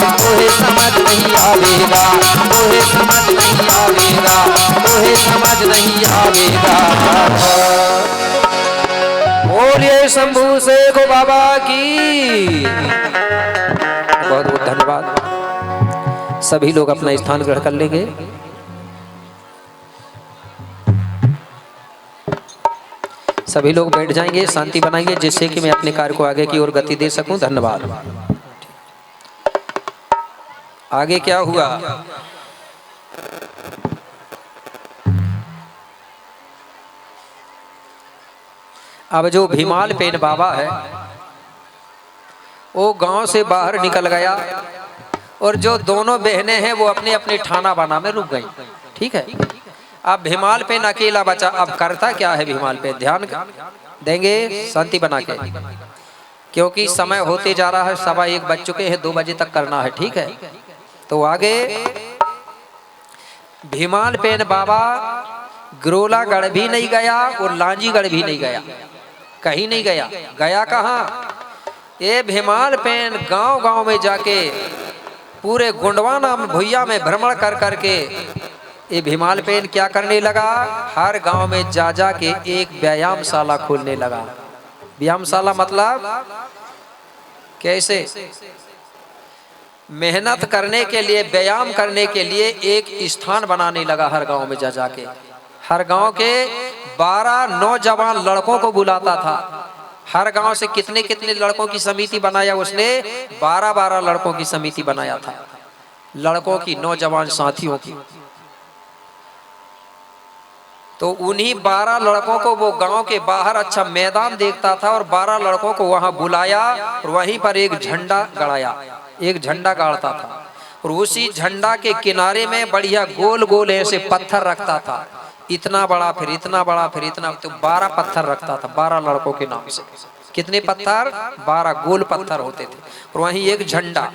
तोहे समझ नहीं आवेगा, तोहे समझ नहीं आवेगा, तोहे समझ नहीं आवेगा। बोलिए शंभू शेख बाबा की। बहुत बहुत धन्यवाद। सभी लोग अपना स्थान ग्रहण कर लेंगे। सभी लोग बैठ जाएंगे, शांति बनाएंगे, जिससे कि मैं अपने कार्य को आगे की ओर गति दे सकूं। धन्यवाद। आगे क्या हुआ? अब जो भीमाल पेन बाबा है वो गांव से बाहर निकल गया और जो दोनों बहनें हैं वो अपने अपने ठाना बाना में रुक गई। ठीक है, अब भीमाल पेन अकेला बचा। अब करता क्या है भीमाल पेन? ध्यान देंगे, शांति बना के, क्योंकि समय होते जा रहा है, 1:15 बज चुके हैं, 2 बजे तक करना है। ठीक है, तो आगे भीमाल पेन बाबा गिरोलागढ़ भी नहीं गया और लांजीगढ़ भी नहीं गया, कहीं नहीं गया। गया कहाँ? ये भीमाल पेन गांव गांव में जाके पूरे गुंडवाना भुइया में भ्रमण कर करके ये भीमाल पेन क्या करने लगा? हर गांव में जा जा के एक व्यायामशाला खोलने लगा। व्यायामशाला मतलब कैसे? मेहनत करने के लिए, व्यायाम करने के लिए एक स्थान बनाने लगा हर गांव में जा जाके। हर गांव के 12 नौजवान लड़कों को बुलाता था। हर गांव से कितने कितने लड़कों की समिति बनाया उसने? 12-12 लड़कों की समिति बनाया था, लड़कों की, नौजवान साथियों की। तो उन्हीं 12 लड़कों को वो गांव के बाहर अच्छा मैदान देखता था और 12 लड़कों को वहां बुलाया और वहीं पर एक झंडा गड़ाया, एक झंडा गाड़ता था और उसी झंडा के किनारे में बढ़िया गोल गोल ऐसे पत्थर रखता था, इतना बड़ा फिर इतना बड़ा फिर इतना, तो 12 पत्थर रखता था 12 लड़कों के नाम से। कितने पत्थर? 12 गोल पत्थर होते थे और वहीं एक झंडा।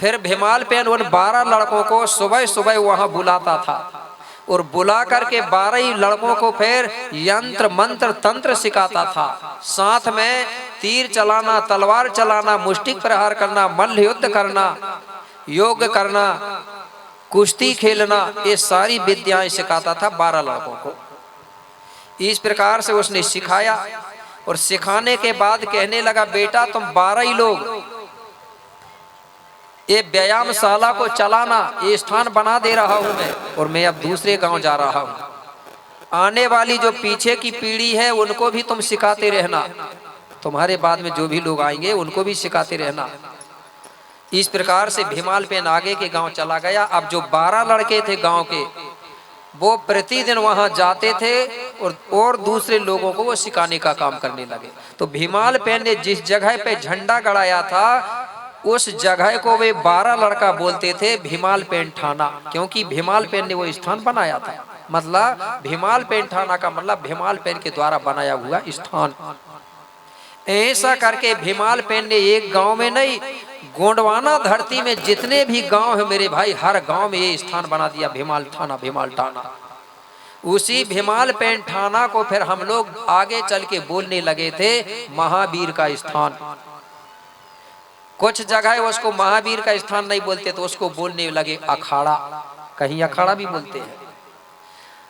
फिर भीमाल पेन उन 12 लड़कों को सुबह सुबह वहां बुलाता था और बुला करके 12 ही लड़कों को फिर यंत्र मंत्र तंत्र सिखाता था। साथ में तीर चलाना, तलवार चलाना, मुष्टिक प्रहार करना, मल्ल युद्ध करना, योग करना, कुश्ती खेलना, ये सारी विद्याएं सिखाता था 12 लड़कों को। इस प्रकार से उसने सिखाया और सिखाने के बाद कहने लगा, बेटा तुम 12 ही लोग ये व्यायामशाला को चलाना, ये स्थान बना दे रहा हूं मैं और मैं अब दूसरे गांव जा रहा हूं। आने वाली जो पीछे की पीढ़ी है उनको भी तुम सिखाते रहना, तुम्हारे बाद में जो भी लोग आएंगे उनको भी सिखाते रहना। इस प्रकार से भीमाल पेन आगे के गांव चला गया। अब जो 12 लड़के थे गांव के, वो प्रतिदिन वहां जाते थे और दूसरे लोगों को वो सिखाने का काम करने लगे। तो भीमाल पेन ने जिस जगह पे झंडा गड़ाया था उस जगह को वे 12 लड़का बोलते थे भीमाल पेन ठाना, क्योंकि भीमाल पेन ने वो स्थान बनाया था। मतलब भीमाल पेन ठाना का मतलब भीमाल पेन के द्वारा बनाया हुआ स्थान। ऐसा करके भीमाल पेन ने एक गांव में नहीं, गोंडवाना धरती में जितने भी गांव है मेरे भाई, हर गांव में ये स्थान बना दिया भीमाल ठाना, भीमाल ठाना। उसी भीमाल पेन ठाना को फिर हम लोग आगे चल के बोलने लगे थे महावीर का स्थान। कुछ जगह उसको महावीर का स्थान नहीं बोलते तो उसको बोलने लगे अखाड़ा, कहीं अखाड़ा भी बोलते हैं।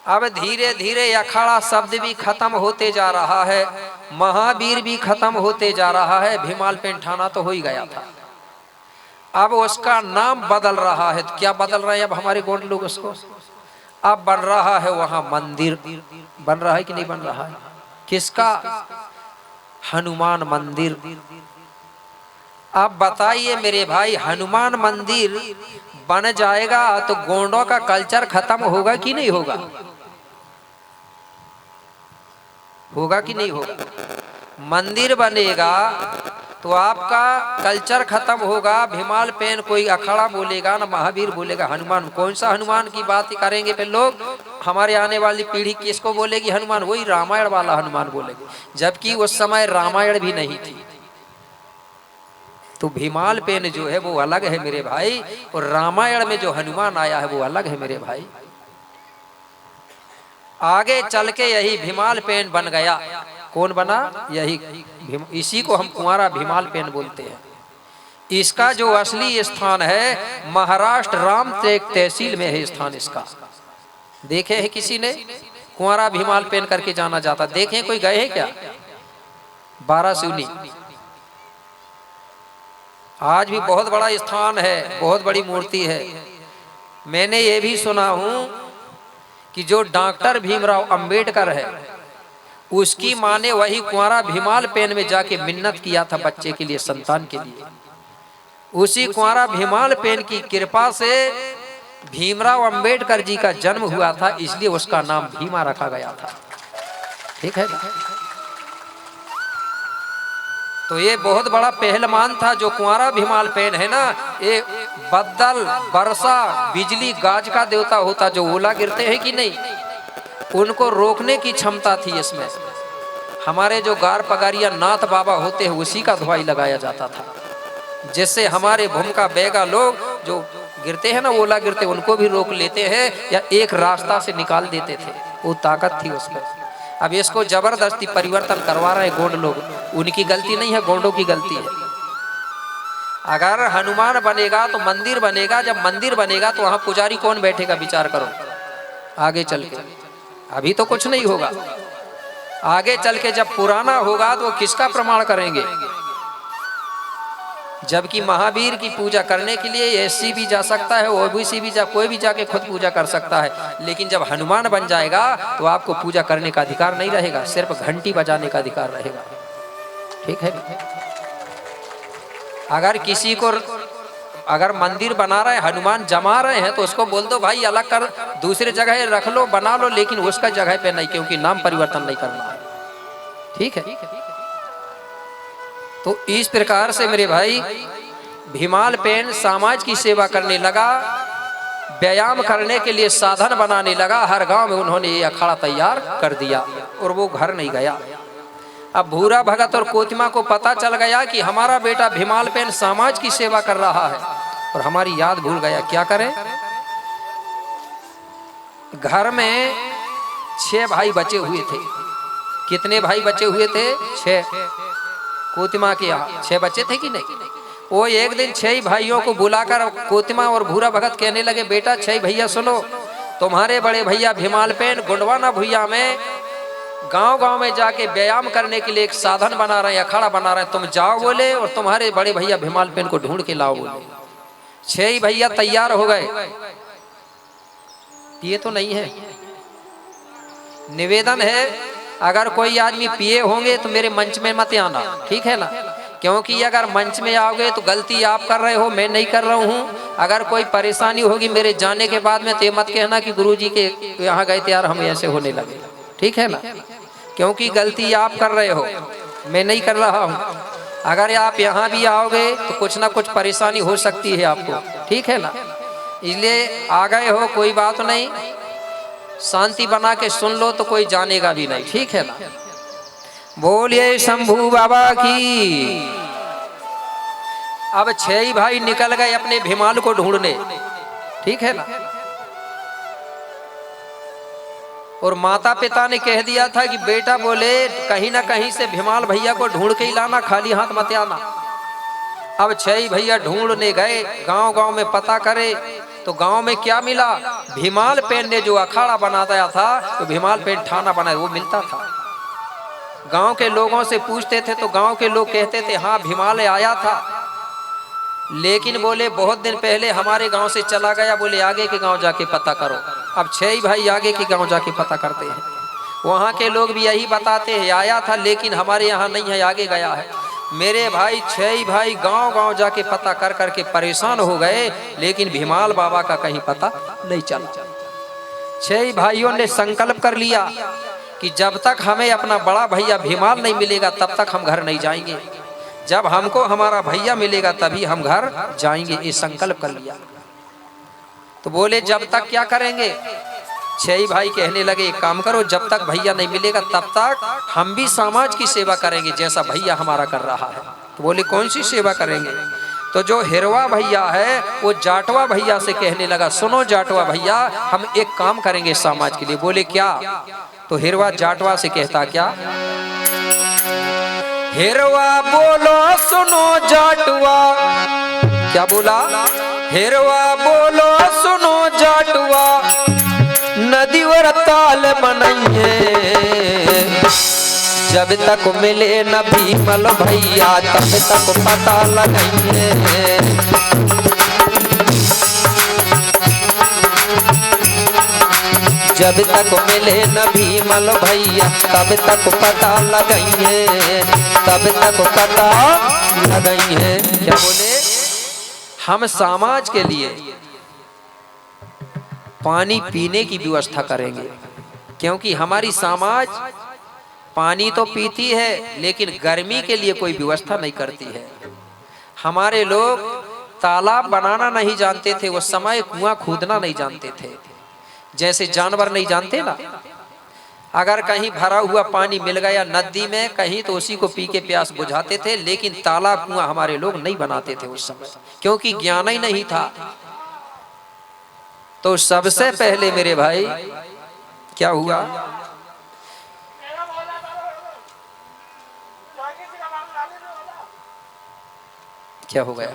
अब धीरे धीरे अखाड़ा शब्द भी खत्म होते जा रहा है, महावीर भी खत्म होते जा रहा है, भीमाल पेन ठाना तो हो ही गया था। अब उसका नाम बदल रहा है। तो क्या बदल रहा है अब हमारे गोंड लोग उसको? अब बन रहा है वहां मंदिर। बन रहा है कि नहीं बन रहा है? किसका? हनुमान मंदिर। अब बताइए मेरे भाई, हनुमान मंदिर बन जाएगा तो गोंडों का कल्चर खत्म होगा कि नहीं होगा? होगा कि नहीं होगा? मंदिर बनेगा तो आपका कल्चर खत्म होगा। भीमाल पेन कोई अखाड़ा बोलेगा ना महावीर बोलेगा, हनुमान। कौन सा हनुमान की बात करेंगे फिर लोग? हमारे आने वाली पीढ़ी किसको बोलेगी हनुमान? वही रामायण वाला हनुमान बोलेगी, जबकि उस समय रामायण भी नहीं थी। तो भीमाल पेन जो है वो अलग है मेरे भाई, और रामायण में जो हनुमान आया है वो अलग है मेरे भाई। आगे चल के यही भीमाल पेन बन गया। कौन बना? यही इसी को हम कुंवारा भीमाल पेन बोलते हैं। इसका जो असली स्थान है महाराष्ट्र राम तहसील में है स्थान इसका। देखे है किसी ने? कुंवारा भीमाल पहन करके जाना जाता, देखे कोई गए हैं क्या? 12 सिवनी आज भी बहुत बड़ा स्थान है, बहुत बड़ी मूर्ति है। मैंने ये भी सुना हूं कि जो डॉक्टर भीमराव अंबेडकर है उसकी माँ ने वही कुंवारा भीमाल पेन में जाके मिन्नत किया था बच्चे के लिए, संतान के लिए। उसी कुंवारा भीमाल पेन की कृपा से भीमराव अंबेडकर जी का जन्म हुआ था, इसलिए उसका नाम भीमा रखा गया था। ठीक है। तो ये बहुत बड़ा पहलवान था जो कुंवारा भीमाल पेन है ना, ये बदल वर्षा बिजली गाज का देवता होता, जो ओला गिरते हैं कि नहीं, उनको रोकने की क्षमता थी इसमें। हमारे जो गार पगारिया नाथ बाबा होते हैं उसी का धुआई लगाया जाता था, जिससे हमारे भूमिका बेगा लोग जो गिरते हैं ना, ओला गिरते, उनको भी रोक लेते हैं या एक रास्ता से निकाल देते थे। वो ताकत थी उसमें। अब इसको जबरदस्ती परिवर्तन करवा रहे गोंड लोग, उनकी गलती नहीं है, गोंडों की गलती है। अगर हनुमान बनेगा तो मंदिर बनेगा, जब मंदिर बनेगा तो वहां पुजारी कौन बैठेगा, विचार करो आगे चल के। अभी तो कुछ नहीं होगा, आगे चल के जब पुराना होगा तो वो किसका प्रमाण करेंगे? जबकि महावीर की पूजा करने के लिए एससी भी जा सकता है, ओबीसी भी कोई भी जाके खुद पूजा कर सकता है, लेकिन जब हनुमान बन जाएगा तो आपको पूजा करने का अधिकार नहीं रहेगा, सिर्फ घंटी बजाने का अधिकार रहेगा। ठीक है। अगर किसी को अगर मंदिर बना रहे, हनुमान जमा रहे हैं, तो उसको बोल दो भाई अलग कर, दूसरी जगह रख लो, बना लो, लेकिन उसका जगह पे नहीं, क्योंकि नाम परिवर्तन नहीं करना है। ठीक है। तो इस प्रकार से मेरे भाई भीमाल पेन समाज की सेवा करने लगा, व्यायाम करने के लिए साधन बनाने लगा। हर गांव में उन्होंने ये अखाड़ा तैयार कर दिया और वो घर नहीं गया। अब भूरा भगत और कोतिमा को पता चल गया कि हमारा बेटा भीमाल पेन समाज की सेवा कर रहा है और हमारी याद भूल गया, क्या करें? घर में 6 भाई बचे हुए थे। कितने भाई बचे हुए थे? 6। कोतिमा के यहाँ 6 बच्चे थे कि नहीं? वो एक दिन 6 भाइयों को बुलाकर कोतिमा और भूरा भगत कहने लगे, बेटा 6 भैया सुनो, तुम्हारे बड़े भैया भीमाल पेन गुंडवाना भुइया में गांव-गांव में जाके व्यायाम करने के लिए एक साधन बना रहे हैं, अखाड़ा बना रहे हैं, तुम जाओ बोले, और तुम्हारे बड़े भैया भीमाल पेन को ढूंढ के लाओ बोले। 6 भैया तैयार हो गए। ये तो नहीं है, निवेदन है, अगर कोई आदमी पिए होंगे तो मेरे मंच में मत आना, ठीक है ना? क्योंकि अगर मंच में आओगे तो गलती आप कर रहे हो, मैं नहीं कर रहा हूँ। अगर कोई परेशानी होगी मेरे जाने के बाद में तो ये मत कहना कि गुरुजी के यहाँ गए थे यार हम ऐसे होने लगे, ठीक है ना? क्योंकि गलती आप कर रहे हो, मैं नहीं कर रहा हूँ। अगर आप यहाँ भी आओगे तो कुछ ना कुछ परेशानी हो सकती है आपको, ठीक है ना? इसलिए आ गए हो, कोई बात नहीं, शांति बना के सुन लो तो कोई जानेगा भी नहीं, ठीक है ना? बोलिए शंभू बाबा की। अब 6 भाई निकल गए अपने भीमाल को ढूंढने, ठीक है ना? और माता पिता ने कह दिया था कि बेटा बोले कहीं ना कहीं से भीमाल भैया को ढूंढ के ही लाना, खाली हाथ मत आना। अब 6 भैया ढूंढने गए, गांव-गांव में पता करे तो गांव में क्या मिला? भीमाल पेन ने जो अखाड़ा बनाया था, तो भीमाल पेन थाना बनाया, वो मिलता था। गांव के लोगों से पूछते थे तो गांव के लोग कहते थे हाँ भीमाल आया था, लेकिन बोले बहुत दिन पहले हमारे गांव से चला गया, बोले आगे के गांव जाके पता करो। अब 6 भाई आगे के गांव जाके पता करते हैं, वहां के लोग भी यही बताते हैं आया था लेकिन हमारे यहाँ नहीं है, आगे गया है। मेरे भाई 6 भाई गांव-गांव जाके पता कर करके परेशान हो गए, लेकिन भीमाल बाबा का कहीं पता नहीं चला। 6 भाइयों ने संकल्प कर लिया कि जब तक हमें अपना बड़ा भैया भीमाल नहीं मिलेगा तब तक हम घर नहीं जाएंगे, जब हमको हमारा भैया मिलेगा तभी हम घर जाएंगे, ये संकल्प कर लिया। तो बोले जब तक क्या करेंगे? 6 भाई कहने लगे एक काम करो, जब तक भैया नहीं मिलेगा तब तक हम भी समाज की सेवा करेंगे जैसा भैया हमारा कर रहा है। तो बोले कौन सी सेवा करेंगे? तो जो हिरवा भैया है वो जाटवा भैया से कहने लगा, सुनो जाटवा भैया, हम एक काम करेंगे समाज के लिए। बोले क्या? तो हिरवा जाटवा से कहता क्या? हिरवा बोलो सुनो जाटवा, क्या बोला? हेरवा बोलो सुनो जाटवा नदी और ताल बनइए, जब तक मिले न भीमल भैया तब तक पता लगाइए। जब तक मिले न भीमल भैया तब तक पता लगाइए, तब तक पता लगाइए। क्या बोले? हम समाज के लिए पानी पीने की व्यवस्था करेंगे, क्योंकि हमारी समाज पानी तो पीती है लेकिन गर्मी के लिए कोई व्यवस्था नहीं करती है। हमारे लोग तालाब बनाना नहीं जानते थे, उस समय कुआं खोदना नहीं जानते थे, जैसे जानवर नहीं जानते ना। अगर कहीं भरा हुआ पानी मिल गया नदी में कहीं तो उसी को पी के प्यास बुझाते थे, लेकिन तालाब कुआं हमारे लोग नहीं बनाते थे उस समय, क्योंकि ज्ञान ही नहीं था। तो सबसे पहले मेरे भाई क्या हुआ? क्या हो गया?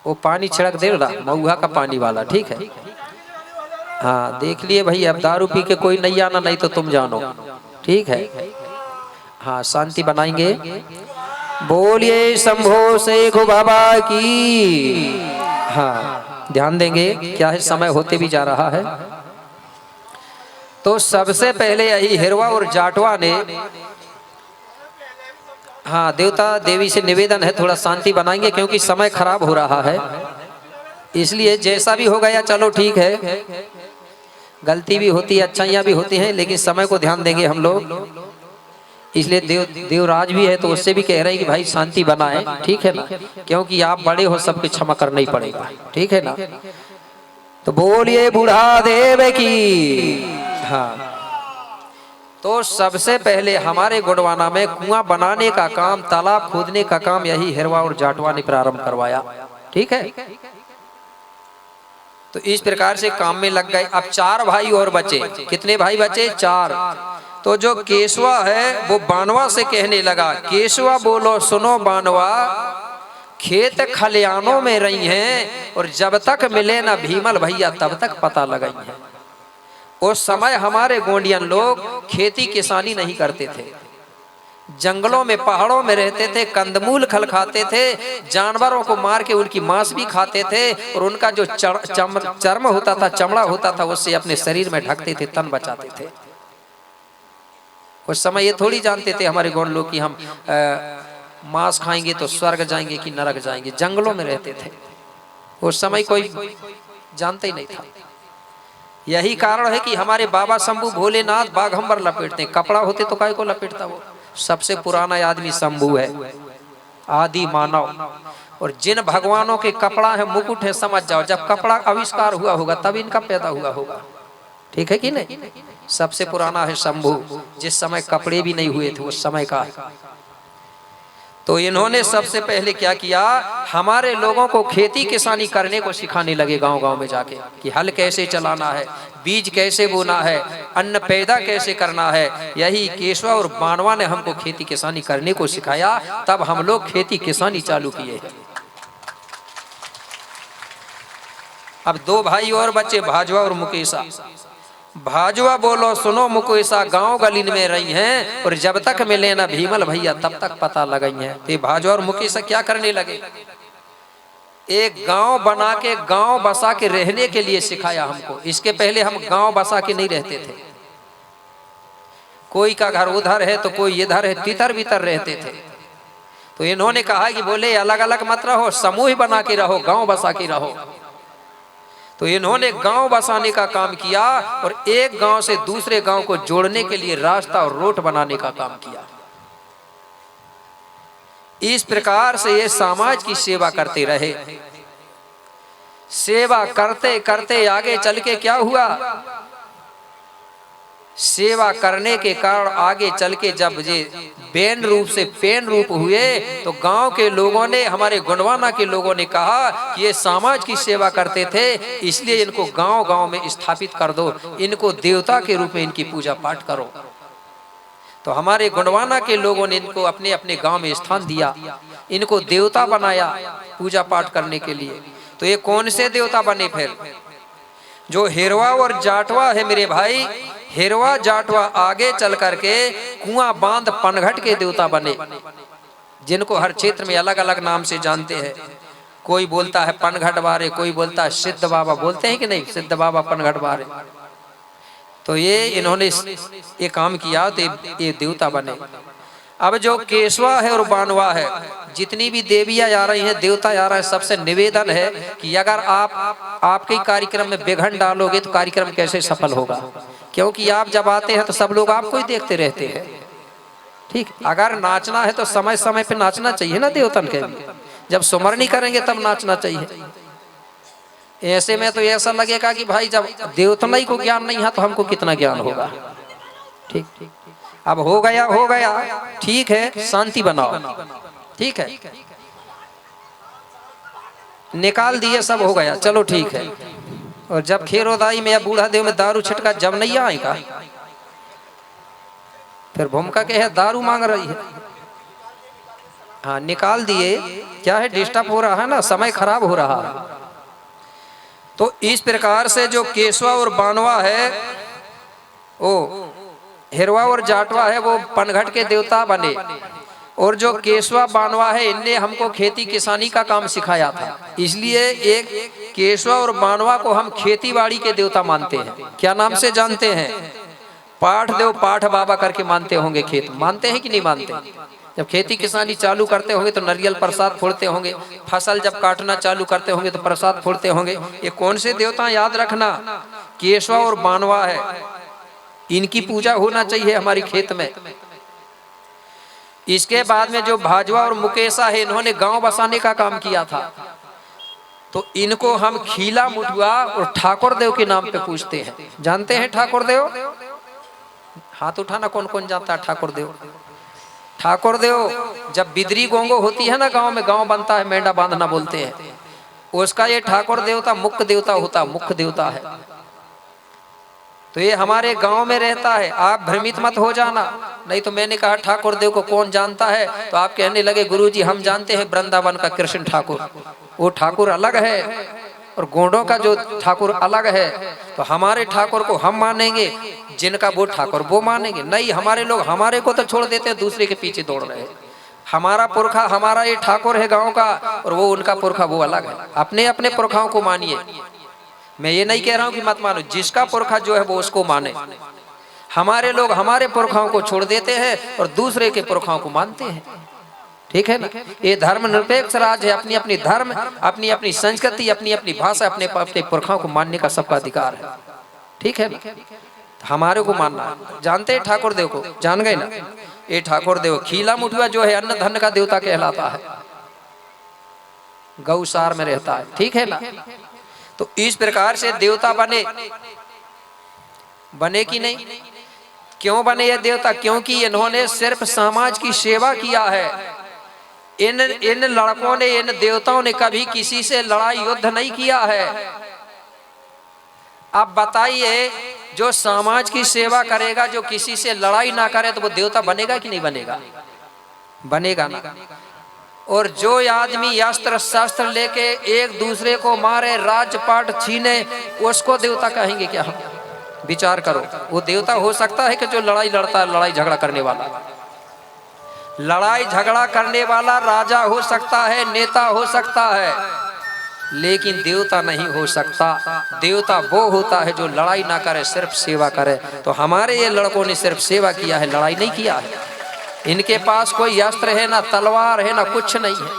वो पानी छिड़क दे रहा महुआ का पानी वाला, ठीक है। हाँ देख लिए भाई, अब दारू पी के कोई नहीं आना, नहीं तो तुम जानो, ठीक है। हाँ शांति बनाएंगे। बोलिए शंभो शेख बाबा की। हाँ ध्यान देंगे, क्या है समय होते भी जा रहा है। तो सबसे पहले यही हिरवा और जाटवा ने, हाँ देवता देवी से निवेदन है थोड़ा शांति बनाएंगे, क्योंकि समय खराब हो रहा है, इसलिए जैसा भी हो गया चलो ठीक है, गलती भी होती है अच्छाइयाँ भी होती हैं, लेकिन समय को ध्यान देंगे हम लोग। इसलिए देवराज भी है तो उससे भी कह रहे हैं कि भाई शांति बनाए, ठीक है ना, क्योंकि आप बड़े हो, सबकी क्षमा करना ही पड़ेगा, ठीक है ना। तो बोलिए बूढ़ा देव की। हाँ तो सबसे पहले हमारे गोडवाना में कुआं बनाने का काम, तालाब खोदने का काम यही हिरवा और जाटवा ने प्रारंभ करवाया, ठीक है। तो इस प्रकार से काम में लग गए। अब 4 भाई और बचे। कितने भाई बचे? 4। तो जो केशवा है वो बानवा से कहने लगा, केशवा बोलो सुनो बानवा, खेत खलियानों में रही हैं और जब तक मिले ना भीमल भैया तब तक पता लगाई है। उस समय हमारे गोंडियन लोग खेती किसानी नहीं करते थे, जंगलों में पहाड़ों में रहते थे, कंदमूल खल खाते थे, जानवरों को मार के उनकी मांस भी खाते थे, और उनका जो चर्म होता था, चमड़ा होता था, उससे अपने शरीर में ढकते थे, तन बचाते थे। उस समय ये थोड़ी जानते थे हमारे गोंड लोग कि हम मांस खाएंगे तो स्वर्ग जाएंगे कि नरक जाएंगे। जंगलों में रहते थे, उस समय कोई जानते ही नहीं था। यही कारण है कि हमारे बाबा शंभू भोलेनाथ बाघंबर लपेटते हैं। कपड़ा होते तो काय को लपेटता? वो सबसे पुराना आदमी शंभू है, आदि मानव। और जिन भगवानों के कपड़ा है, मुकुट है, समझ जाओ जब कपड़ा आविष्कार हुआ होगा तब इनका पैदा हुआ होगा, ठीक है कि नहीं। सबसे पुराना है शंभू, जिस समय कपड़े भी नहीं हुए थे उस समय का। तो इन्होंने सबसे पहले क्या किया, हमारे लोगों को खेती किसानी करने को सिखाने लगे गांव गांव में जाके, कि हल कैसे चलाना है, बीज कैसे बोना है, अन्न पैदा कैसे करना है। यही केशवा और बानवा ने हमको खेती किसानी करने को सिखाया, तब हम लोग खेती किसानी चालू किए। अब 2 भाई और बच्चे, भाजवा और मुकेशा। भाजवा बोलो सुनो मुकेशा, गांव गली में रही हैं और जब तक मिले ना भीमल भैया तब तक पता लगाई हैं। तो भाजवा और मुकेशा क्या करने लगे, एक गांव बना के, गांव बसा के रहने के लिए सिखाया हमको। इसके पहले हम गांव बसा के नहीं रहते थे, कोई का घर उधर है तो कोई इधर है, तितर बितर रहते थे। तो इन्होंने कहा कि बोले अलग अलग मत रहो, समूह बना के रहो, गांव बसा के रहो। तो इन्होंने गांव बसाने का काम किया और एक गांव से दूसरे गांव को जोड़ने के लिए रास्ता और रोड बनाने का काम किया। इस प्रकार से ये समाज की सेवा करते रहे। सेवा करते करते आगे चल के क्या हुआ, सेवा करने के कारण आगे चल के जब ये बेन रूप से पेन रूप हुए तो गांव के लोगों ने, हमारे गुंडवाना के लोगों ने कहा कि ये समाज की सेवा करते थे, इसलिए इनको गांव गांव में स्थापित कर दो, इनको देवता के रूप में इनकी पूजा पाठ करो। तो हमारे गुंडवाना के लोगों ने इनको अपने अपने गांव में स्थान दिया, इनको देवता बनाया पूजा पाठ करने के लिए। तो ये कौन से देवता बने फिर? जो हिरवा और जाटवा है मेरे भाई, हिरवा जाटवा आगे चल करके कुआं बांध पनघट के देवता बने, जिनको हर क्षेत्र में अलग अलग नाम से जानते हैं। कोई बोलता है पनघट बारे, कोई बोलता है सिद्ध बाबा, बोलते हैं कि नहीं, सिद्ध बाबा पनघट बारे। तो ये इन्होंने ये काम किया तो ये देवता बने। अब जो केशवा है और बानवा है, जितनी भी देवियां आ रही हैं, देवता आ रहा है, सबसे निवेदन है कि अगर आप आपके कार्यक्रम में विघ्न डालोगे तो कार्यक्रम कैसे सफल होगा, क्योंकि आप जब आते हैं तो सब लोग आपको ही देखते रहते हैं। ठीक, अगर नाचना है तो समय समय पे नाचना चाहिए ना देवतन के, जब सुमरनी करेंगे तब नाचना चाहिए। ऐसे में तो ऐसा लगेगा कि भाई जब देवतन ही को ज्ञान नहीं है तो हमको कितना ज्ञान होगा। ठीक, अब हो गया, ठीक है, शांति बनाओ, ठीक है, निकाल दिए, सब हो गया, चलो ठीक है। और जब खेरोदाई में या बूढ़ा देव में दारू छिटका जब नहीं आएगा, फिर भूमिका के है दारू मांग रही है। हाँ, निकाल दिए, क्या है, डिस्टर्ब हो रहा है ना, समय खराब हो रहा है। तो इस प्रकार से जो केशवा और बानवा है, वो हिरवा और जाटवा है, वो पनघट के देवता बने। और जो केशवा बानवा है, इनने हमको खेती किसानी का काम सिखाया था, इसलिए एक केशवा और बानवा को हम खेती बाड़ी के देवता मानते हैं। क्या नाम से जानते हैं? पाठ देव पाठ बाबा करके मानते होंगे। खेत मानते हैं कि नहीं मानते? जब खेती किसानी चालू करते होंगे तो नारियल प्रसाद फोड़ते होंगे, फसल जब काटना चालू करते होंगे तो प्रसाद फोड़ते होंगे। ये कौन से देवता, याद रखना, केशवा और बानवा है, इनकी पूजा होना चाहिए हमारी खेत में। इसके बाद में जो भाजवा और मुकेशा है, इन्होंने गांव बसाने का काम किया था, तो इनको हम खीला मुठुआ और ठाकुर देव के नाम पे पूछते हैं। जानते हैं ठाकुर देव? हाथ उठाना, कौन कौन जानता है ठाकुर देव? ठाकुर देव जब बिदरी गोंगो होती है ना, गांव में गांव बनता है, मेंढा बांधना बोलते हैं, उसका ये ठाकुर देवता मुख्य देवता होता, मुख्य देवता है। तो ये हमारे गांव में रहता है। आप भ्रमित मत हो जाना, नहीं तो मैंने कहा ठाकुर देव को कौन जानता है तो आप कहने लगे गुरुजी हम जानते हैं वृंदावन का कृष्ण ठाकुर, वो ठाकुर अलग है और गोंडों का जो ठाकुर अलग है। तो हमारे ठाकुर को हम मानेंगे, जिनका वो ठाकुर वो मानेंगे। नहीं, हमारे लोग हमारे को तो छोड़ देते हैं, दूसरे के पीछे दौड़ रहे हैं। हमारा पुरखा, हमारा ये ठाकुर है गांव का, और वो उनका पुरखा वो अलग है। अपने अपने पुरखाओं को मानिए, मैं ये नहीं कह रहा हूं कि मत मानो, जिसका पुरखा जो है वो उसको माने। हमारे लोग हमारे पुरखाओं को छोड़ देते हैं और दूसरे के पुरखाओं को मानते हैं। ठीक है ना, ये धर्म निरपेक्ष राज है। अपनी अपनी धर्म, अपनी अपनी संस्कृति, अपनी अपनी भाषा, अपने अपने पुरखाओं को मानने का सबका अधिकार है। ठीक है ना, हमारे को मानना। जानते हैं ठाकुर देव को? जान गए ना, ये ठाकुर देव खीला मुठुआ जो है अन्न धन का देवता कहलाता है, गौसार में रहता है। ठीक है ना, तो इस प्रकार से देवता बने कि नहीं? क्यों बने ये देवता? क्योंकि इन्होंने सिर्फ समाज की सेवा किया है। इन लड़कों ने, इन देवताओं ने कभी किसी से लड़ाई युद्ध नहीं किया है। अब बताइए, जो समाज की सेवा करेगा, जो किसी से लड़ाई ना करे, तो वो देवता बनेगा कि नहीं बनेगा? बनेगा ना। और जो आदमी अस्त्र शस्त्र लेके एक दूसरे को मारे, राजपाट छीने, उसको देवता कहेंगे क्या? हम विचार करो, वो देवता हो सकता है कि जो लड़ाई लड़ता है, लड़ाई झगड़ा करने वाला? लड़ाई झगड़ा करने वाला राजा हो सकता है, नेता हो सकता है, लेकिन देवता नहीं हो सकता। देवता वो होता है जो लड़ाई ना करे, सिर्फ सेवा करे। तो हमारे ये लड़कों ने सिर्फ सेवा किया है, लड़ाई नहीं किया है। इनके पास कोई अस्त्र है ना, तलवार है ना, कुछ नहीं है।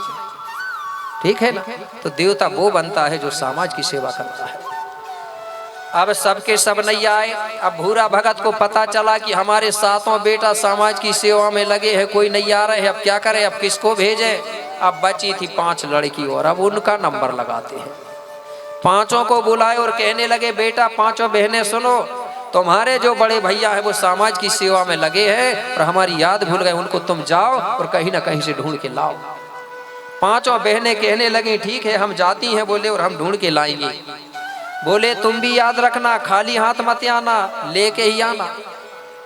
ठीक है ना, तो देवता वो बनता है जो समाज की सेवा करता है। अब सबके सब नहीं आए। अब भूरा भगत को पता चला कि हमारे सातों बेटा समाज की सेवा में लगे हैं, कोई नहीं आ रहे, अब क्या करें, अब किसको भेजें? अब बची थी 5 लड़की और अब उनका नंबर लगाते हैं। 5 को बुलाए और कहने लगे, बेटा 5 बहनें सुनो, तुम्हारे जो बड़े भैया हैं वो समाज की सेवा में लगे हैं और हमारी याद भूल गए, उनको तुम जाओ और कहीं ना कहीं से ढूंढ के लाओ। पांचों बहनें कहने लगी ठीक है हम जाती हैं बोले, और हम ढूंढ के लाएंगे। बोले तुम भी याद रखना, खाली हाथ मत आना, लेके ही आना।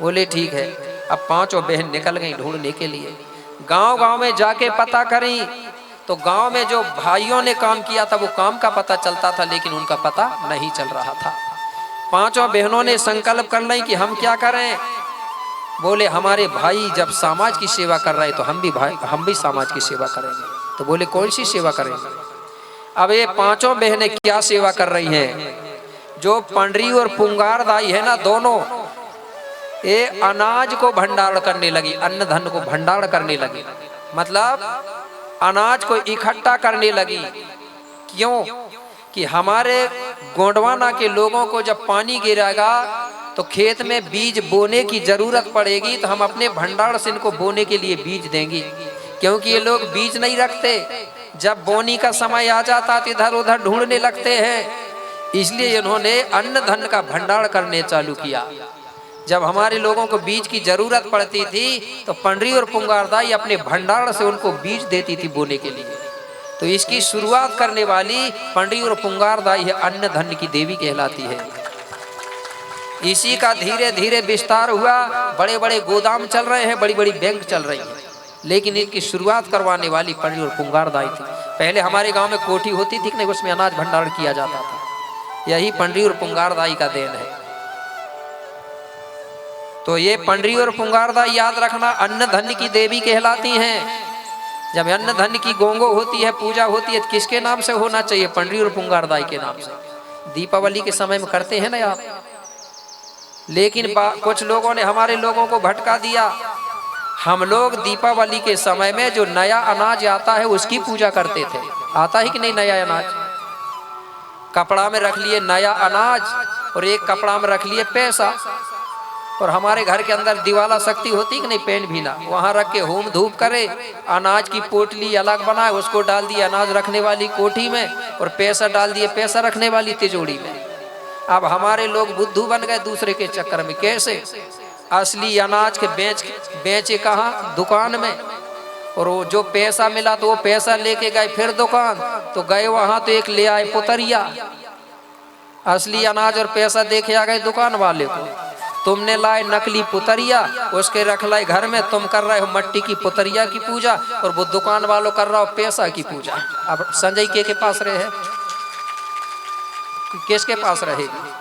बोले ठीक है। अब पांचों बहन निकल गई ढूंढने के लिए। गांव गांव में जाके पता करी तो गांव में जो भाइयों ने काम किया था वो काम का पता चलता था, लेकिन उनका पता नहीं चल रहा था। पांचों बहनों ने संकल्प कर ली कि हम क्या करें। बोले हमारे भाई जब समाज की सेवा कर रहे तो हम भी समाज की सेवा करेंगे। तो बोले कौन सी सेवा करेंगे। अब ये पांचों बहनें क्या सेवा कर रही हैं। जो पंडरी और पुंगार दाई है ना, दोनों ये अनाज को भंडारण करने लगी, अन्न धन को भंडारण करने लगी, मतलब अनाज को इकट्ठा करने लगी। क्यों कि हमारे गोंडवाना के लोगों को जब पानी गिरेगा तो खेत में बीज बोने की जरूरत पड़ेगी, तो हम अपने भंडार से इनको बोने के लिए बीज देंगे। क्योंकि ये लोग बीज नहीं रखते, जब बोनी का समय आ जाता तो इधर उधर ढूंढने लगते हैं। इसलिए इन्होंने अन्न धन का भंडार करने चालू किया। जब हमारे लोगों को बीज की जरूरत पड़ती थी तो पंडरी और पुंगारदाई अपने भंडार से उनको बीज देती थी बोने के लिए। तो इसकी शुरुआत करने वाली पंडरी और पुंगारदाई है, अन्न धन की देवी कहलाती है। इसी का धीरे धीरे विस्तार हुआ, बड़े बड़े गोदाम चल रहे हैं, बड़ी बड़ी बैंक चल रही है, लेकिन इनकी शुरुआत करवाने वाली पंडरी और पुंगारदाई थी। पहले हमारे गांव में कोठी होती थी नहीं, उसमें अनाज भंडारण किया जाता था। यही पंडरी और पुंगारदाई का देन है। तो ये पंडरी और पुंगारदाई याद रखना अन्न धन की देवी कहलाती हैं। जब अन्न धन की गोंगो होती है, पूजा होती है, तो किसके नाम से होना चाहिए। पंडरी और पुंगारदाई के नाम से। दीपावली के समय में करते हैं ना आप, लेकिन कुछ लोगों ने हमारे लोगों को भटका दिया। हम लोग दीपावली के समय में जो नया अनाज आता है उसकी पूजा करते थे। आता है कि नहीं नया अनाज। कपड़ा में रख लिए नया अनाज और एक कपड़ा में रख लिए पैसा, और हमारे घर के अंदर दिवाला शक्ति होती कि नहीं, पेन भीना, वहां रख के होम धूप करे। अनाज की पोटली अलग बनाए, उसको डाल दिए अनाज रखने वाली कोठी में, और पैसा डाल दिए पैसा रखने वाली तिजोरी में। अब हमारे लोग बुद्धू बन गए दूसरे के चक्कर में। कैसे। असली अनाज के बेचे कहाँ, दुकान में, और वो जो पैसा मिला तो वो पैसा लेके गए फिर दुकान, तो गए वहां तो एक ले आए पुतरिया। असली अनाज और पैसा देखे आ गए दुकान वाले को। तुमने लाए नकली पुतरिया, उसके रख लाए घर में, तुम कर रहे हो मट्टी की पुतरिया की पूजा, और वो दुकान वालों कर रहा हो पैसा की पूजा। अब संजय के पास रहे, किसके पास रहेगी।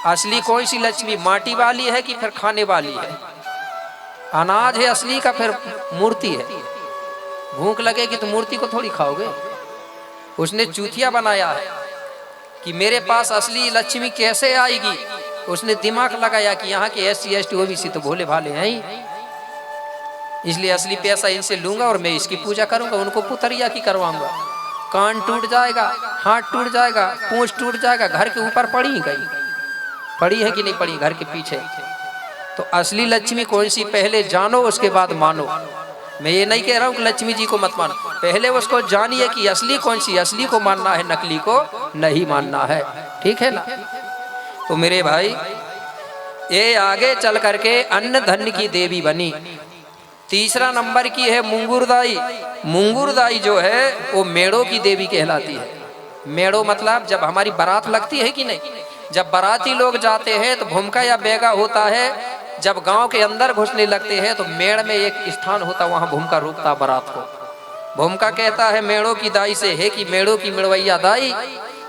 असली कौन सी लक्ष्मी, माटी वाली है कि फिर खाने वाली है। अनाज है असली का, फिर मूर्ति है। भूख लगेगी तो मूर्ति को थोड़ी खाओगे। उसने चूतिया बनाया है कि मेरे पास असली लक्ष्मी कैसे आएगी। उसने दिमाग लगाया कि यहाँ के SC ST OBC तो भोले भाले हैं ही, इसलिए असली पैसा इनसे लूंगा और मैं इसकी पूजा करूंगा, उनको पुतरिया की करवाऊंगा। कान टूट जाएगा, हाथ टूट जाएगा, पूंछ टूट जाएगा, घर के ऊपर पड़ी गई, पड़ी है कि नहीं पड़ी घर के पीछे। तो असली लक्ष्मी कौन सी पहले जानो उसके बाद मानो। मैं ये नहीं कह रहा हूँ कि लक्ष्मी जी को मत मानो, पहले उसको जानिए कि असली कौन सी, असली को मानना है, नकली को नहीं मानना है। ठीक है ना। तो मेरे भाई ये आगे चल करके अन्न धन की देवी बनी। तीसरा नंबर की है मुंगुरदाई। मुंगुरदाई जो है वो मेड़ों की देवी कहलाती है। मेड़ो मतलब जब हमारी बारात लगती है कि नहीं, जब बाराती लोग जाते हैं तो भूमिका या बेगा होता है। जब गांव के अंदर घुसने लगते हैं तो मेड़ में एक स्थान होता, वहां भूमिका रोकता बारात को। भूमिका कहता है मेड़ों की दाई से, है कि मेड़ों की मिड़वैया दाई,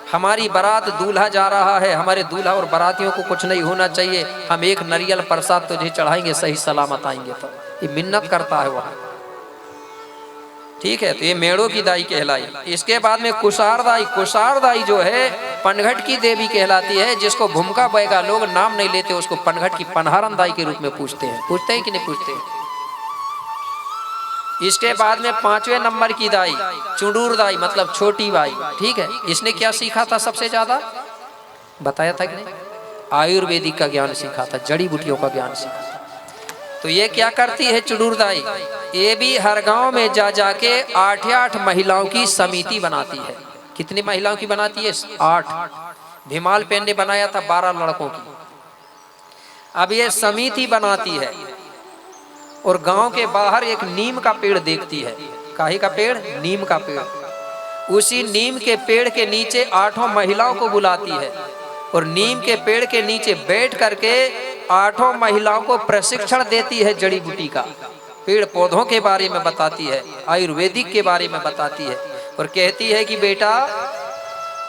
हमारी बारात दूल्हा जा रहा है, हमारे दूल्हा और बारातियों को कुछ नहीं होना चाहिए, हम एक नारियल प्रसाद तुझे चढ़ाएंगे, सही सलामत आएंगे। तो ये मिन्नत करता है वहां। ठीक है, तो ये मेड़ों की दाई कहलाई। इसके बाद में कुशारदाई। कुशारदाई जो है पनघट की देवी कहलाती है। जिसको भूमिका बैगा लोग नाम नहीं लेते, उसको पनघट की पनहारन दाई के रूप में पूछते हैं। पूछते हैं कि नहीं पूछते हैं। इसके बाद में पांचवें नंबर की दाई चुड़ूर दाई, मतलब छोटी बाई। ठीक है, इसने क्या सीखा था सबसे ज्यादा, बताया था कि नहीं, आयुर्वेदिक का ज्ञान सीखा था, जड़ी बूटियों का ज्ञान सीखा था। तो ये क्या करती है चुड़ूर दाई, ये भी हर गांव में जा जाके 8 महिलाओं की समिति बनाती है। कितनी महिलाओं की बनाती है, 8। भीमाल पेन ने बनाया था 12 लड़कों की। अब ये समिति बनाती है और गांव के बाहर एक नीम का पेड़ देखती है। काहे का पेड़? नीम का पेड़। उसी नीम के पेड़ के नीचे 8 महिलाओं को बुलाती है और नीम के पेड़ के नीचे बैठ करके 8 महिलाओं को प्रशिक्षण देती है, जड़ी बूटी का, पेड़ पौधों के बारे में बताती है, आयुर्वेदिक के बारे में बताती है और कहती है कि बेटा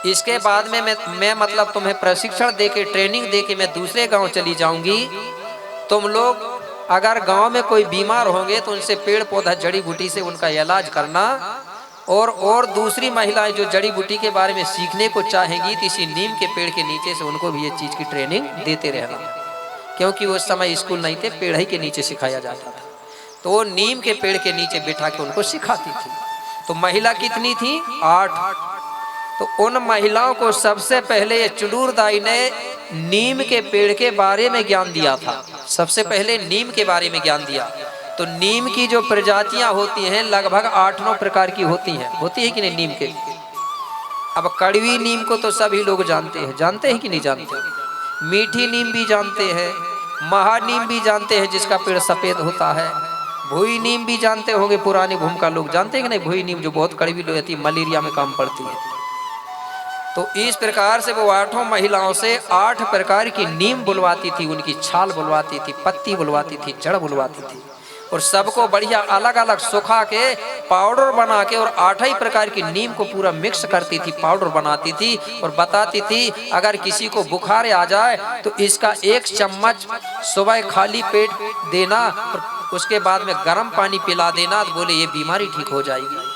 इसके बाद में मैं मतलब तुम्हें प्रशिक्षण देके, ट्रेनिंग देके मैं दूसरे गांव चली जाऊंगी। तुम लोग अगर गांव में कोई बीमार होंगे तो उनसे पेड़ पौधा जड़ी बूटी से उनका इलाज करना और दूसरी महिलाएं जो जड़ी बूटी के बारे में सीखने को चाहेंगी तो इसी नीम के पेड़ के नीचे से उनको भी ये चीज़ की ट्रेनिंग देते रहना, क्योंकि उस समय स्कूल नहीं थे, पेड़ ही के नीचे सिखाया जाता था। तो वो नीम के पेड़ के नीचे बिठा के उनको सिखाती थी। तो महिला कितनी थी? 8। तो उन महिलाओं को सबसे पहले ये चुडूरदाई ने नीम के पेड़ के बारे में ज्ञान दिया था। सबसे पहले नीम के बारे में ज्ञान दिया। तो नीम की जो प्रजातियां होती हैं लगभग 8-9 प्रकार की होती है कि नहीं नीम के। अब कड़वी नीम को तो सभी लोग जानते हैं कि नहीं जानते? मीठी नीम भी जानते हैं, महानीम भी जानते हैं जिसका पेड़ सफेद होता है, भुई नीम भी जानते होंगे, पुराने भूमि लोग जानते हैं कि नहीं? भुई नीम जो बहुत कड़वी होती है, मलेरिया में काम पड़ती है। तो इस प्रकार से वो 8 महिलाओं से 8 प्रकार की नीम बुलवाती थी, उनकी छाल बुलवाती थी, पत्ती बुलवाती थी, जड़ बुलवाती थी और सबको बढ़िया अलग अलग सुखा के पाउडर बना के और 8 ही प्रकार की नीम को पूरा मिक्स करती थी, पाउडर बनाती थी और बताती थी अगर किसी को बुखार आ जाए तो इसका 1 चम्मच सुबह खाली पेट देना और उसके बाद में गर्म पानी पिला देना, तो बोले ये बीमारी ठीक हो जाएगी।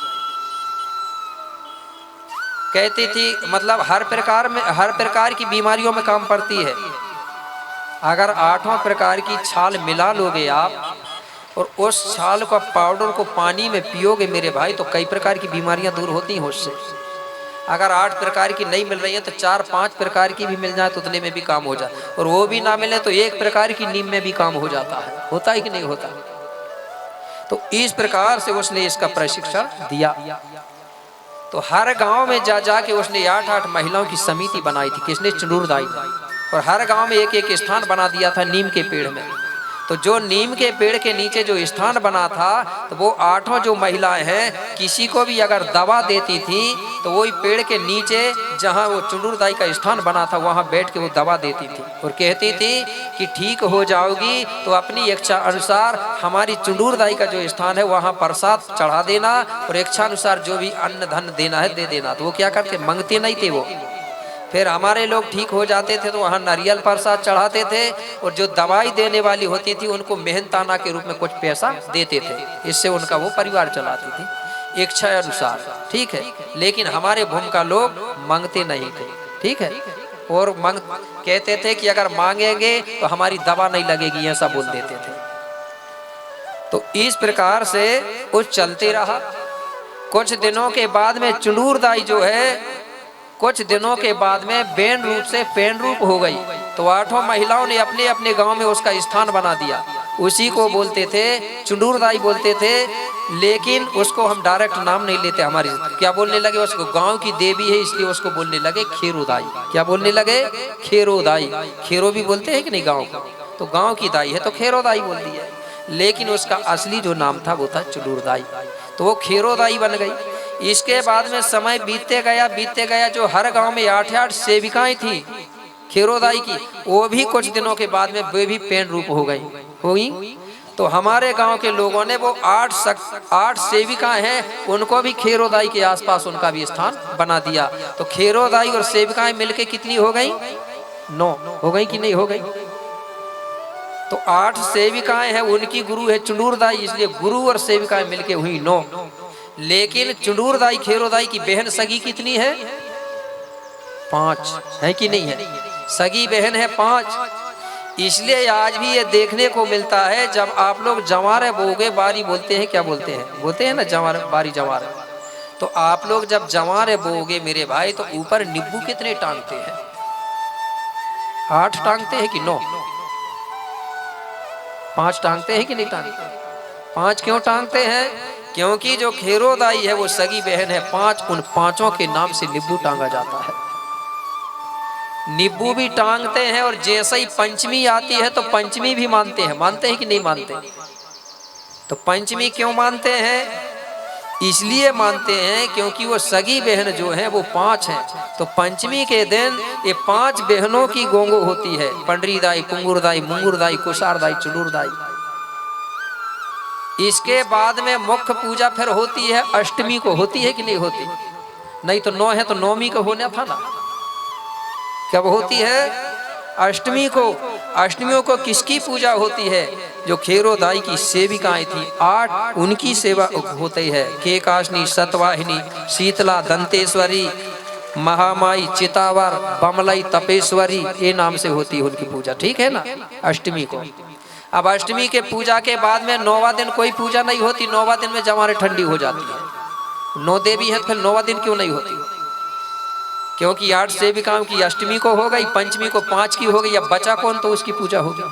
कहती थी मतलब हर प्रकार की बीमारियों में काम पड़ती है। अगर 8 प्रकार की छाल मिला लोगे आप और उस छाल का पाउडर को पानी में पियोगे मेरे भाई, तो कई प्रकार की बीमारियां दूर होती हैं उससे। अगर 8 प्रकार की नहीं मिल रही है तो 4-5 प्रकार की भी मिल जाए तो उतने में भी काम हो जाए, और वो भी ना मिले तो 1 प्रकार की नीम में भी काम हो जाता है। होता है कि नहीं होता? तो इस प्रकार से उसने इसका प्रशिक्षण दिया। तो हर गांव में जा के उसने 8-8 महिलाओं की समिति बनाई थी। किसने? चुडूरदाई। और हर गांव में एक स्थान बना दिया था नीम के पेड़ में। तो जो नीम के पेड़ के नीचे जो स्थान बना था तो वो 8 जो महिलाएं हैं किसी को भी अगर दवा देती थी तो वही पेड़ के नीचे जहां वो चुडूरदाई का स्थान बना था वहां बैठ के वो दवा देती थी और कहती थी कि ठीक हो जाओगी तो अपनी इच्छा अनुसार हमारी चुडूरदाई का जो स्थान है वहां प्रसाद चढ़ा देना और इच्छा अनुसार जो भी अन्न धन देना है दे देना। तो वो क्या करते? मांगते नहीं थे वो। फिर हमारे लोग ठीक हो जाते थे तो वहाँ नारियल प्रसाद चढ़ाते थे और जो दवाई देने वाली होती थी उनको मेहनताना के रूप में कुछ पैसा देते थे, इससे उनका वो परिवार चलाती थी इच्छा अनुसार। ठीक है, लेकिन हमारे भूमि का लोग मांगते नहीं थे। ठीक है, और कहते थे कि अगर मांगेंगे तो हमारी दवा नहीं लगेगी, ऐसा बोल देते थे। तो इस प्रकार से वो चलते रहा। कुछ दिनों के बाद में चुडूरदाई जो है कुछ दिनों के बाद में बेन रूप से पेन रूप हो गई। तो 8 महिलाओं ने अपने अपने गांव में उसका स्थान बना दिया। उसी को बोलते थे चुडूरदाई बोलते थे, लेकिन उसको हम डायरेक्ट नाम नहीं लेते। हमारी क्या बोलने लगे? उसको गांव की देवी है इसलिए उसको बोलने लगे खेरोदाई। क्या बोलने लगे? खेरोदाई। खेरो भी बोलते हैं कि नहीं गाँव को? तो गाँव की दाई है तो खेरोदाई बोल दी है, लेकिन उसका असली जो नाम था वो था चुडूरदाई। तो वो खेरोदाई बन गई। इसके बाद में समय बीतते गया जो हर गांव में 8-8 सेविकाएं थी खेरोदाई की, वो भी कुछ दिनों के बाद में वे भी पेन रूप हो गई। तो हमारे गांव के लोगों ने वो 8 सेविकाएं हैं उनको भी खेरोदाई के आसपास उनका भी स्थान बना दिया। तो खेरोदाई और सेविकाएं मिलके कितनी हो गई? 9 हो गई कि नहीं हो गई? तो 8 सेविकाएं हैं, उनकी गुरु है चुडूरदाई, इसलिए गुरु और सेविकाएं मिलके हुई 9। लेकिन चुडूरदाई खेरोदाई की बहन सगी कितनी है? 5 है कि नहीं है? सगी बहन है 5। इसलिए आज भी ये देखने को मिलता है जब आप लोग जवारे बोगे बारी बोलते हैं, क्या बोलते हैं ना जवारे बारी जवारे। तो आप लोग जब जवारे बोगे मेरे भाई तो ऊपर नींबू कितने टांगते हैं? 8 टांगते हैं कि 9? 5 टांगते हैं कि नहीं टांगते? 5 क्यों टांगते हैं? क्योंकि जो खेरोदाई है वो सगी बहन है 5, उन 5 के नाम से नींबू टांगा जाता है। नींबू भी टांगते हैं, और जैसे ही पंचमी आती है तो पंचमी भी मानते हैं कि नहीं मानते? तो पंचमी क्यों मानते हैं? इसलिए मानते हैं क्योंकि वो सगी बहन जो है वो 5 हैं। तो पंचमी के दिन ये 5 बहनों की गोंगो होती है, पंडरीदाई, पुंगुरदाई, मुंगुरदाई, कुशारदाई, चुलूरदाई। इसके बाद में मुख्य पूजा फिर होती है अष्टमी को। होती है कि नहीं होती? नहीं तो 9 है तो नौमी को होना था ना। कब होती है? अष्टमी को। अष्टमियों को किसकी पूजा होती है? जो खेरोदाई की सेविकाएं थी 8, उनकी सेवा होती है। केकाशनी, सतवाहिनी, शीतला, दंतेश्वरी, महामाई, चितावर, बमलई, तपेश्वरी, ये नाम से होती है उनकी पूजा। ठीक है ना, अष्टमी को। अब अष्टमी के पूजा के बाद में 9वां दिन कोई पूजा नहीं होती। 9वां दिन में जमारे ठंडी हो जाती है। 9 देवी है, फिर 9वां दिन क्यों नहीं होती? क्योंकि 8 सेविकाओं की अष्टमी को हो गई, पंचमी को 5 की हो गई, अब बचा कौन? तो उसकी पूजा होगी।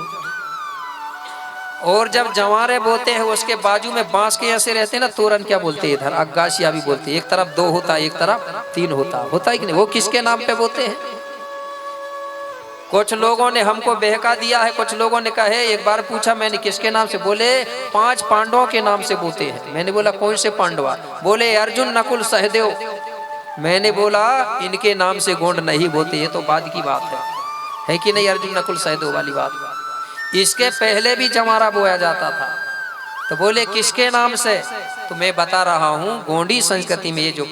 और जब जवारे बोते हैं उसके बाजू में बांस के ऐसे रहते हैं ना, तोरन क्या बोलते हैं इधर, अग्गाशिया भी बोलते हैं। एक तरफ 2 होता है, एक तरफ 3 होता है कि नहीं? वो किसके नाम पे बोते हैं? कुछ लोगों ने हमको बहका दिया है, कुछ लोगों ने कहे, एक बार पूछा मैंने किसके नाम से, बोले 5 पांडवों के नाम से बोते हैं। मैंने बोला कौन से पांडवा? बोले अर्जुन, नकुल, सहदेव। मैंने बोला इनके नाम से गोंड नहीं बोते, ये तो बाद की बात है कि नहीं? अर्जुन, नकुल, सहदेव वाली बात। इसके पहले भी जमारा बोया जाता था। तो बोले किसके नाम से? तो मैं बता रहा हूँ, गोंडी संस्कृति में ये जो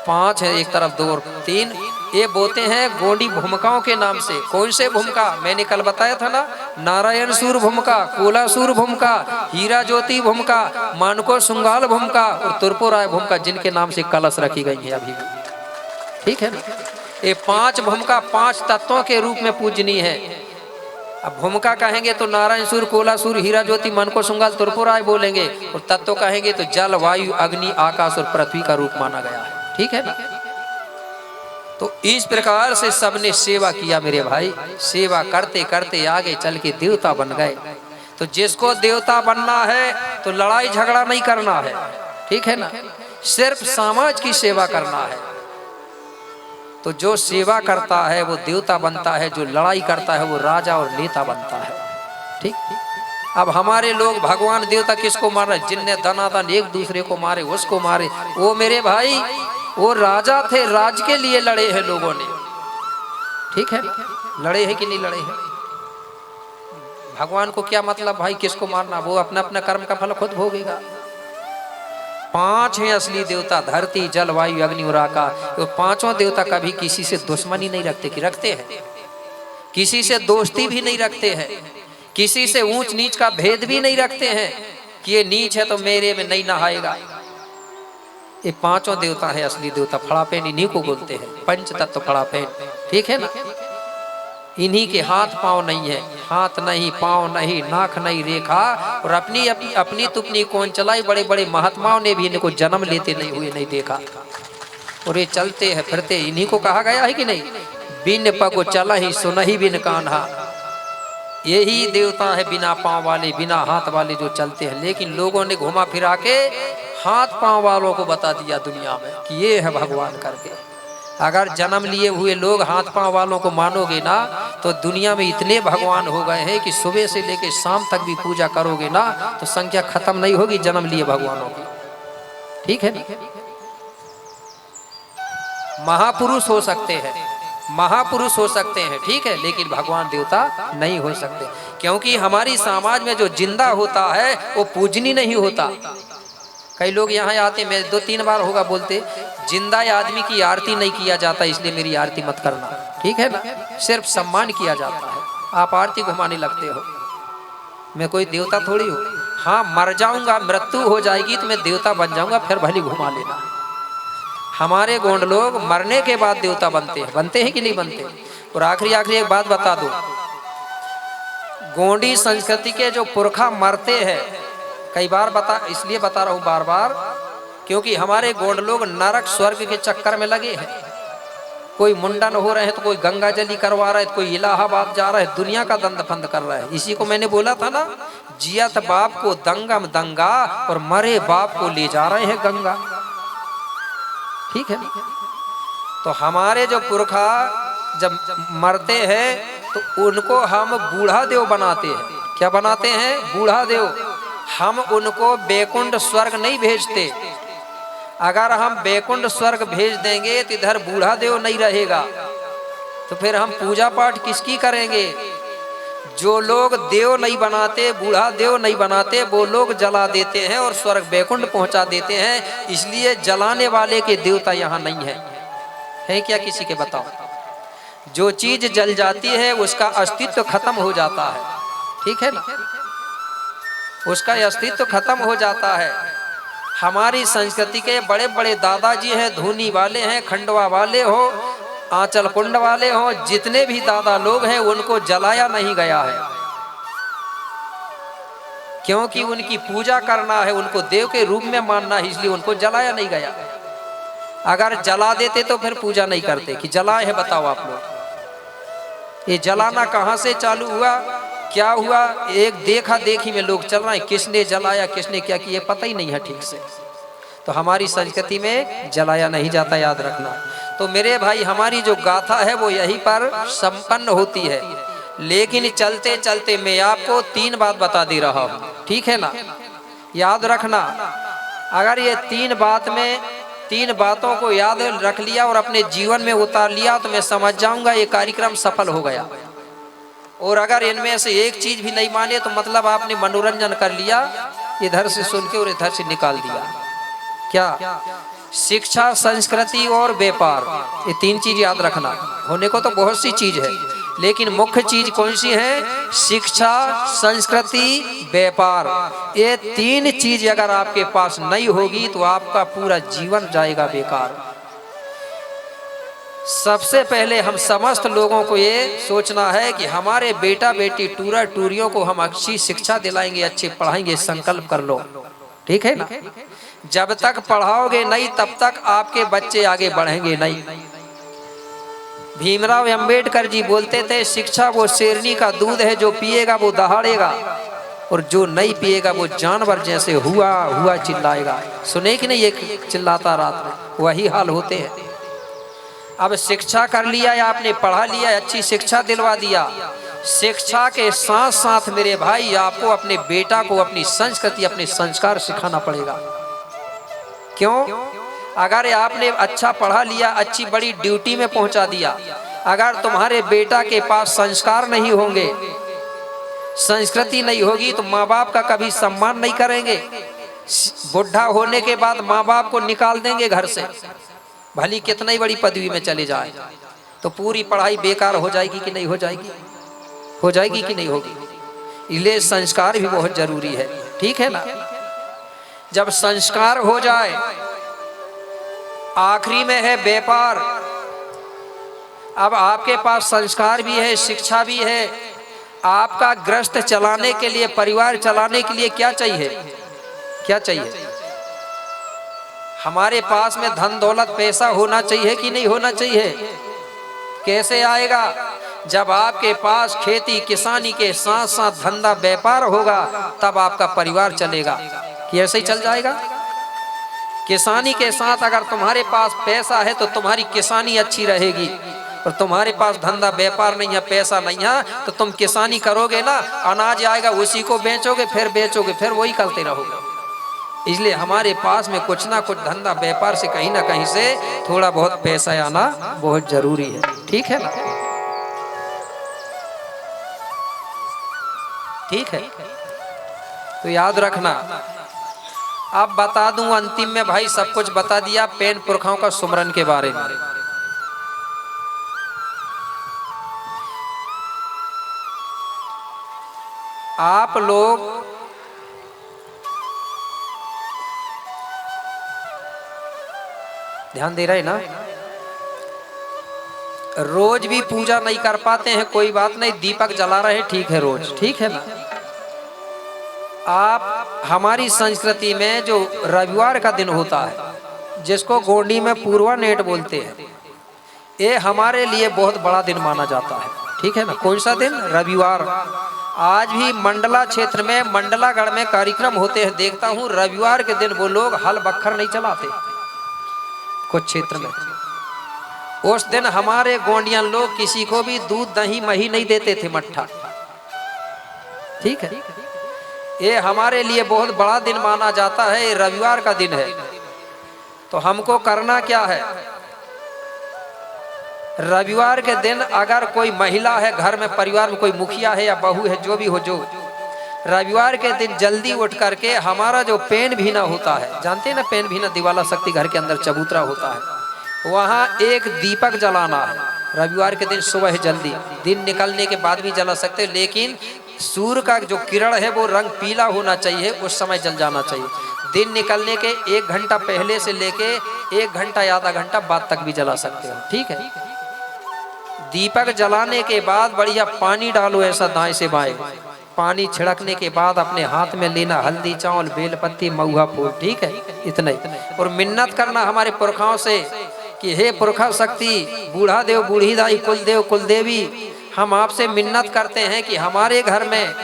5 है, एक तरफ 2 और 3, ये बोते हैं गोंडी भूमिकाओं के नाम से। कौन से भूमिका? मैंने कल बताया था ना, नारायण सूर भूमिका, कोलासूर भूमिका, हीरा ज्योति भूमिका, मानको सुंगाल भूमिका और तुरपुराय भूमिका, जिनके नाम से कलश रखी गई है अभी। ठीक है ना? ये 5 भूमिका 5 तत्वों के रूप में पूजनीय है। अब भूमिका कहेंगे तो नारायण सूर, कोलासूर, हीरा ज्योति, मानको सुंगाल, तुरपुराय बोलेंगे, और तत्व कहेंगे तो जल, वायु, अग्नि, आकाश और पृथ्वी का रूप माना गया है। ठीक है ना? तो इस प्रकार से सबने सेवा किया मेरे भाई। सेवा करते करते आगे चल के देवता बन गए। तो जिसको देवता बनना है तो लड़ाई झगड़ा नहीं करना है। ठीक है ना? सिर्फ समाज की सेवा करना है। तो जो सेवा करता है वो देवता बनता है, जो लड़ाई करता है वो राजा और नेता बनता है। ठीक। अब हमारे लोग भगवान देवता किसको मार रहे? जिनने दनादन एक दूसरे को मारे उसको मारे। वो मेरे भाई वो राजा थे, राज के लिए लड़े हैं लोगों ने। ठीक है? लड़े हैं कि नहीं लड़े हैं? भगवान को क्या मतलब भाई किसको मारना? वो अपना अपना कर्म का फल खुद भोगेगा। 5 हैं असली देवता, धरती, जल, वायु, अग्नि और आकाश। तो 5 देवता कभी किसी से दुश्मनी नहीं रखते। कि रखते हैं? किसी से दोस्ती भी नहीं रखते हैं, किसी से ऊंच नीच का भेद भी नहीं रखते हैं कि ये नीच है तो मेरे में नहीं नहाएगा। ये 5 देवता है असली देवता। फड़ापेन इन्हीं को बोलते हैं, पंच तत्व फड़ापेन। ठीक है ना? इन्हीं के हाथ पांव नहीं है, हाथ नहीं, पांव नहीं, नाक नहीं, रेखा, और अपनी तुपनी कौन चलाई। बड़े बड़े महात्माओं ने भी इनको जन्म लेते नहीं हुए नहीं देखा, और ये चलते हैं फिरते। इन्हीं को कहा गया है कि नहीं, बिन पग चला ही सुनहि बिन कान्हा। यही देवता है बिना पांव वाले, बिना हाथ वाले जो चलते हैं। लेकिन लोगों ने घुमा फिरा के हाथ पांव वालों को बता दिया दुनिया में कि ये है भगवान करके। अगर जन्म लिए हुए लोग हाथ पांव वालों को मानोगे ना, तो दुनिया में इतने भगवान हो गए हैं कि सुबह से लेकर शाम तक भी पूजा करोगे ना तो संख्या खत्म नहीं होगी जन्म लिए भगवानों की। ठीक है? महापुरुष हो सकते हैं, महापुरुष हो सकते हैं, ठीक है, लेकिन भगवान देवता नहीं हो सकते। क्योंकि हमारी समाज में जो जिंदा होता है वो पूजनीय नहीं होता। कई लोग यहाँ आते, मैं 2-3 बार होगा बोलते, जिंदा आदमी की आरती नहीं किया जाता, इसलिए मेरी आरती मत करना। ठीक है ना? सिर्फ सम्मान किया जाता है। आप आरती घुमाने लगते हो, मैं कोई देवता थोड़ी हूँ। हाँ, मर जाऊंगा, मृत्यु हो जाएगी तो मैं देवता बन जाऊंगा, फिर भली घुमा लेना। हमारे गोंड लोग मरने के बाद देवता बनते हैं कि नहीं बनते? और आखिरी एक बात बता दो, गोंडी संस्कृति के जो पुरखा मरते हैं, कई बार इसलिए बता रहा हूं बार बार, क्योंकि हमारे गोंड लोग नरक स्वर्ग के चक्कर में लगे हैं। कोई मुंडन हो रहे हैं तो कोई गंगा जली करवा रहा है, तो कोई इलाहाबाद जा रहा है, दुनिया का दंड फंद कर रहा है। इसी को मैंने बोला था ना, जियत बाप को दंगम दंगा और मरे बाप को ले जा रहे हैं गंगा। ठीक है? तो हमारे जो पुरखा जब मरते हैं तो उनको हम बूढ़ा देव बनाते हैं। क्या बनाते हैं? बूढ़ा देव। हम उनको बैकुंठ स्वर्ग नहीं भेजते। अगर हम बैकुंठ स्वर्ग भेज देंगे तो इधर बूढ़ा देव नहीं रहेगा, तो फिर हम पूजा पाठ किसकी करेंगे? जो लोग देव नहीं बनाते, बूढ़ा देव नहीं बनाते, वो लोग जला देते हैं और स्वर्ग बैकुंठ पहुंचा देते हैं। इसलिए जलाने वाले के देवता यहाँ नहीं है क्या? किसी के बताओ। जो चीज जल जाती है उसका अस्तित्व खत्म हो जाता है, ठीक है ना? उसका अस्तित्व खत्म हो जाता है। हमारी संस्कृति के बड़े बड़े दादाजी हैं, धूनी वाले हैं, खंडवा वाले हो, आंचल कुंड वाले हो, जितने भी दादा लोग हैं उनको जलाया नहीं गया है, क्योंकि उनकी पूजा करना है, उनको देव के रूप में मानना है, इसलिए उनको जलाया नहीं गया। अगर जला देते तो फिर पूजा नहीं करते। कि जलाए है बताओ आप लोग। ये जलाना कहाँ से चालू हुआ, क्या हुआ? एक देखा देखी में लोग चल रहे हैं, किसने जलाया किसने क्या किया पता ही नहीं है ठीक से। तो हमारी संस्कृति में जलाया नहीं जाता, याद रखना। तो मेरे भाई हमारी जो गाथा है वो यहीं पर संपन्न होती है। लेकिन चलते चलते मैं आपको 3 बात बता दे रहा हूँ, ठीक है ना? याद रखना। अगर ये 3 बातों को याद रख लिया और अपने जीवन में उतार लिया तो मैं समझ जाऊंगा ये कार्यक्रम सफल हो गया। और अगर इनमें से एक चीज भी नहीं माने तो मतलब आपने मनोरंजन कर लिया, इधर से सुन के और इधर से निकाल दिया। क्या? शिक्षा, संस्कृति और व्यापार, ये 3 चीज याद रखना। होने को तो बहुत सी चीज है, लेकिन मुख्य चीज कौन सी है? शिक्षा, संस्कृति, व्यापार। ये 3 चीज अगर आपके पास नहीं होगी तो आपका पूरा जीवन जाएगा बेकार। सबसे पहले हम समस्त लोगों को ये सोचना है कि हमारे बेटा बेटी टूरा टूरियों को हम अच्छी शिक्षा दिलाएंगे, अच्छे पढ़ाएंगे, संकल्प कर लो, ठीक है ना? जब तक पढ़ाओगे नहीं तब तक आपके बच्चे आगे बढ़ेंगे नहीं। भीमराव अंबेडकर जी बोलते थे शिक्षा वो शेरनी का दूध है, जो पिएगा वो दहाड़ेगा और जो नहीं पिएगा वो जानवर जैसे हुआ हुआ चिल्लाएगा। सुने कि नहीं? एक चिल्लाता रात में, वही हाल होते हैं। अब शिक्षा कर लिया या आपने पढ़ा लिया, अच्छी शिक्षा दिलवा दिया, शिक्षा के साथ साथ मेरे भाई आपको अपने बेटा को अपनी संस्कृति, अपने संस्कार सिखाना पड़ेगा। क्यों? अगर आपने अच्छा पढ़ा लिया, अच्छी बड़ी ड्यूटी में पहुंचा दिया, अगर तुम्हारे बेटा के पास संस्कार नहीं होंगे, संस्कृति नहीं होगी, तो माँ बाप का कभी सम्मान नहीं करेंगे। बुढ़ा होने के बाद माँ बाप को निकाल देंगे घर से, भली कितनी बड़ी पदवी में चले जाए। तो पूरी पढ़ाई बेकार हो जाएगी कि नहीं हो जाएगी? हो जाएगी कि नहीं होगी? इसलिए संस्कार भी बहुत जरूरी है, ठीक है ना? जब संस्कार हो जाए, आखिरी में है व्यापार। अब आपके पास संस्कार भी है, शिक्षा भी है, आपका गृहस्थ चलाने के लिए, परिवार चलाने के लिए क्या चाहिए? क्या चाहिए? हमारे पास में धन दौलत पैसा होना चाहिए कि नहीं होना चाहिए? कैसे आएगा? जब आपके पास खेती किसानी के साथ साथ धंधा व्यापार होगा तब आपका परिवार चलेगा। कि ऐसे ही चल जाएगा? किसानी के साथ अगर तुम्हारे पास पैसा है तो तुम्हारी किसानी अच्छी रहेगी, और तुम्हारे पास धंधा व्यापार नहीं है, पैसा नहीं है, तो तुम किसानी करोगे ना, अनाज आएगा उसी को बेचोगे, फिर वही करते रहोगे। इसलिए हमारे पास में कुछ ना कुछ धंधा व्यापार से कहीं ना कहीं से थोड़ा बहुत पैसा आना बहुत जरूरी है, ठीक है ना? ठीक है, तो याद रखना। अब बता दूं अंतिम में भाई, सब कुछ बता दिया पेन पुरखाओं का सुमरन के बारे में। आप लोग ध्यान दे रहे हैं ना? रोज भी पूजा नहीं कर पाते हैं, कोई बात नहीं, दीपक जला रहे हैं, ठीक है रोज, ठीक है ना? आप हमारी संस्कृति में जो रविवार का दिन होता है, जिसको गोंडी में पूर्वा नेट बोलते हैं, ये हमारे लिए बहुत बड़ा दिन माना जाता है, ठीक है ना? कौन सा दिन? रविवार। आज भी मंडला क्षेत्र में, मंडलागढ़ में कार्यक्रम होते हैं, देखता हूँ रविवार के दिन वो लोग हल बखर नहीं चलाते कुछ क्षेत्र में। उस दिन हमारे गोंडियन लोग किसी को भी दूध दही मही नहीं देते थे, मट्ठा। ठीक है, ये हमारे लिए बहुत बड़ा दिन माना जाता है। ये रविवार का दिन है, तो हमको करना क्या है? रविवार के दिन अगर कोई महिला है घर में, परिवार में कोई मुखिया है या बहू है, जो भी हो, जो रविवार के दिन जल्दी उठ करके हमारा जो पेन भीना होता है, जानते हैं ना, पेन भीना दिवाला शक्ति घर के अंदर चबूतरा होता है, वहाँ एक दीपक जलाना है। रविवार के दिन सुबह जल्दी, दिन निकलने के बाद भी जला सकते, लेकिन सूर्य का जो किरण है वो रंग पीला होना चाहिए, उस समय जल जाना चाहिए। दिन निकलने के 1 घंटा पहले से लेके 1 घंटा या आधा घंटा बाद तक भी जला सकते हो। ठीक है, दीपक जलाने के बाद बढ़िया पानी डालो, ऐसा दाएं से बाएं, पानी छिड़कने के बाद अपने हाथ में लेना हल्दी, चावल, बेलपत्ती, महुआ फूल। ठीक है, इतना ही। और मिन्नत करना हमारे पुरखाओं से कि हे पुरखा शक्ति, बूढ़ा देव, बूढ़ी दाई, कुलदेव, कुलदेवी, हम आपसे मिन्नत करते हैं कि हमारे घर में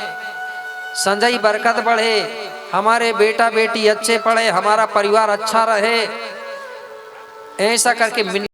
संजय बरकत बढ़े, हमारे बेटा बेटी अच्छे पढ़े, हमारा परिवार अच्छा रहे, ऐसा करके